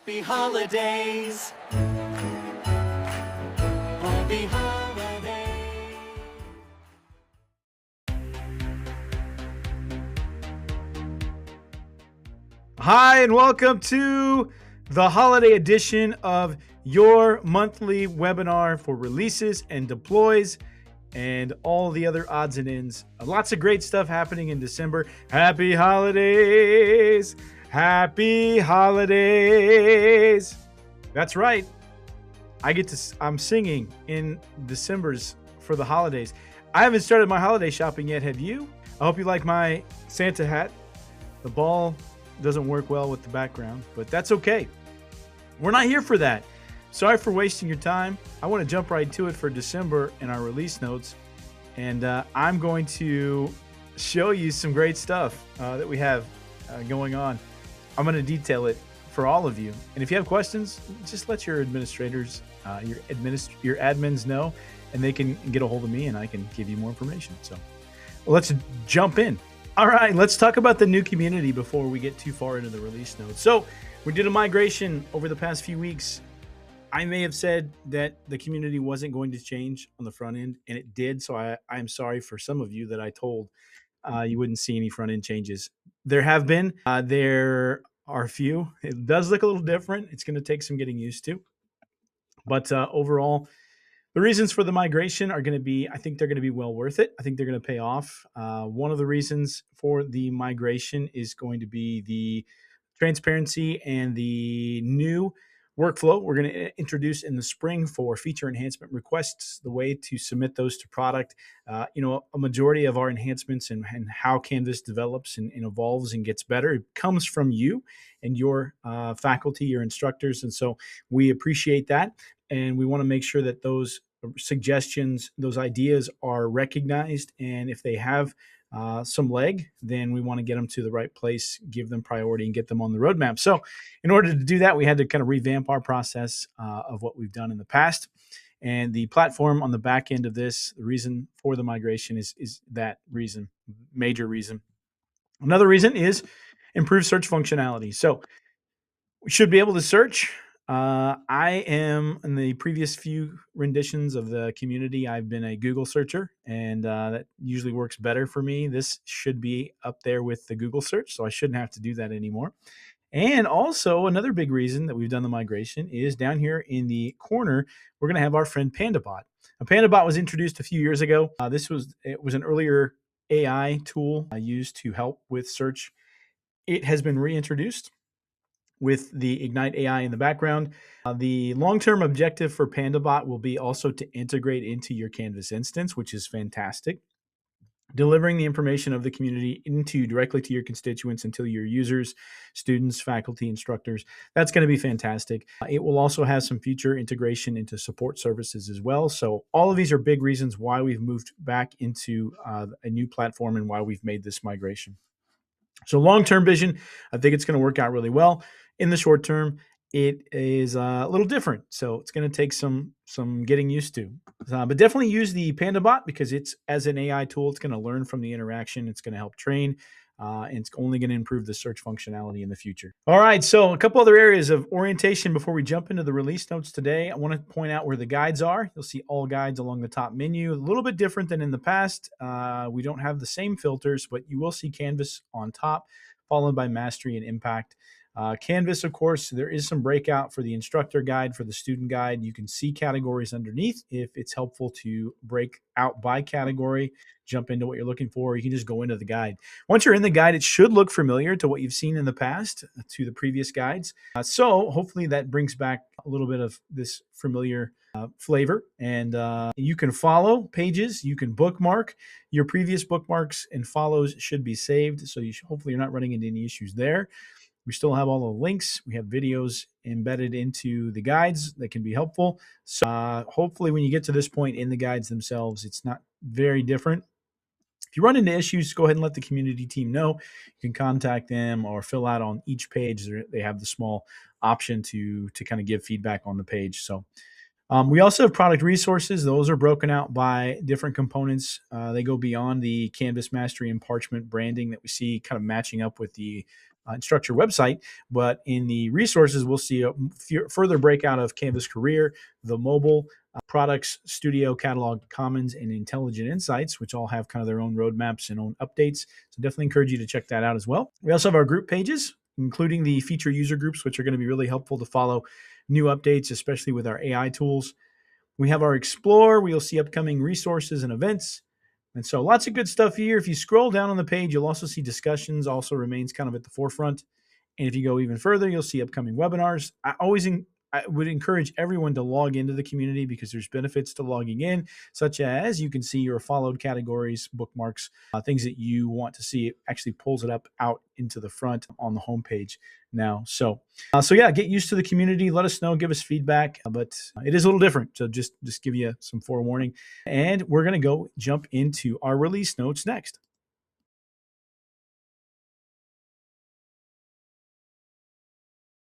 Happy holidays. Happy holidays. Hi, and welcome to the holiday edition of your monthly webinar for releases and deploys and all the other odds and ends. Lots of great stuff happening in December. Happy holidays. Happy holidays. That's right. I'm singing in December's for the holidays. I haven't started my holiday shopping yet. Have you? I hope you like my Santa hat. The ball doesn't work well with the background, but that's okay. We're not here for that. Sorry for wasting your time. I want to jump right to it for December in our release notes. And I'm going to show you some great stuff that we have going on. I'm going to detail it for all of you. And if you have questions, just let your administrators, your admins know, and they can get a hold of me and I can give you more information. So let's jump in. All right, let's talk about the new community before we get too far into the release notes. So we did a migration over the past few weeks. I may have said that the community wasn't going to change on the front end, and it did. So I am sorry for some of you that I told you wouldn't see any front end changes. There have been. There are a few. It does look a little different. It's going to take some getting used to. But overall, the reasons for the migration are going to be, I think they're going to be well worth it. I think they're going to pay off. One of the reasons for the migration is going to be the transparency and the new workflow we're going to introduce in the spring for feature enhancement requests, the way to submit those to product. A majority of our enhancements and how Canvas develops and evolves and gets better, it comes from you and your faculty, your instructors. And so we appreciate that. And we want to make sure that those suggestions, those ideas are recognized. And if they have some leg, then we want to get them to the right place, give them priority, and get them on the roadmap. So in order to do that, we had to kind of revamp our process of what we've done in the past. And the platform on the back end of this, the reason for the migration is that reason, major reason. Another reason is improved search functionality. So we should be able to search. I am, in the previous few renditions of the community, I've been a Google searcher, and that usually works better for me. This should be up there with the Google search, so I shouldn't have to do that anymore. And also, another big reason that we've done the migration is down here in the corner, we're going to have our friend PandaBot. Now, PandaBot was introduced a few years ago. It was an earlier AI tool used to help with search. It has been reintroduced with the Ignite AI in the background. The long-term objective for PandaBot will be also to integrate into your Canvas instance, which is fantastic. Delivering the information of the community directly to your constituents and to your users, students, faculty, instructors. That's going to be fantastic. It will also have some future integration into support services as well. So all of these are big reasons why we've moved back into a new platform and why we've made this migration. So long-term vision, I think it's going to work out really well. In the short term, it is a little different. So it's going to take some getting used to. But definitely use the PandaBot because it's, as an AI tool, it's going to learn from the interaction. It's going to help train. And it's only going to improve the search functionality in the future. All right, so a couple other areas of orientation before we jump into the release notes today. I want to point out where the guides are. You'll see all guides along the top menu. A little bit different than in the past. We don't have the same filters, but you will see Canvas on top, followed by Mastery and Impact. Canvas, of course, there is some breakout for the instructor guide, for the student guide. You can see categories underneath if it's helpful to break out by category, jump into what you're looking for. You can just go into the guide. Once you're in the guide, it should look familiar to what you've seen in the past, to the previous guides. So hopefully that brings back a little bit of this familiar flavor. And you can follow pages. You can bookmark. Your previous bookmarks and follows should be saved. So hopefully you're not running into any issues there. We still have all the links. We have videos embedded into the guides that can be helpful. So hopefully when you get to this point in the guides themselves, it's not very different. If you run into issues, go ahead and let the community team know. You can contact them or fill out on each page. They have the small option to kind of give feedback on the page. So we also have product resources. Those are broken out by different components. They go beyond the Canvas Mastery and Parchment branding that we see kind of matching up with the Instructure website. But in the resources, we'll see a further breakout of Canvas Career, the mobile products, Studio, Catalog, Commons, and Intelligent Insights, which all have kind of their own roadmaps and own updates. So definitely encourage you to check that out as well. We also have our group pages, including the feature user groups, which are going to be really helpful to follow new updates, especially with our AI tools. We have our Explore, where you'll see upcoming resources and events. And so lots of good stuff here. If you scroll down on the page, you'll also see discussions also remains kind of at the forefront. And if you go even further, you'll see upcoming webinars. I would encourage everyone to log into the community because there's benefits to logging in, such as you can see your followed categories, bookmarks, things that you want to see. It actually pulls it up out into the front on the homepage now. So yeah, get used to the community. Let us know, give us feedback, but it is a little different. So just give you some forewarning. And we're going to go jump into our release notes next.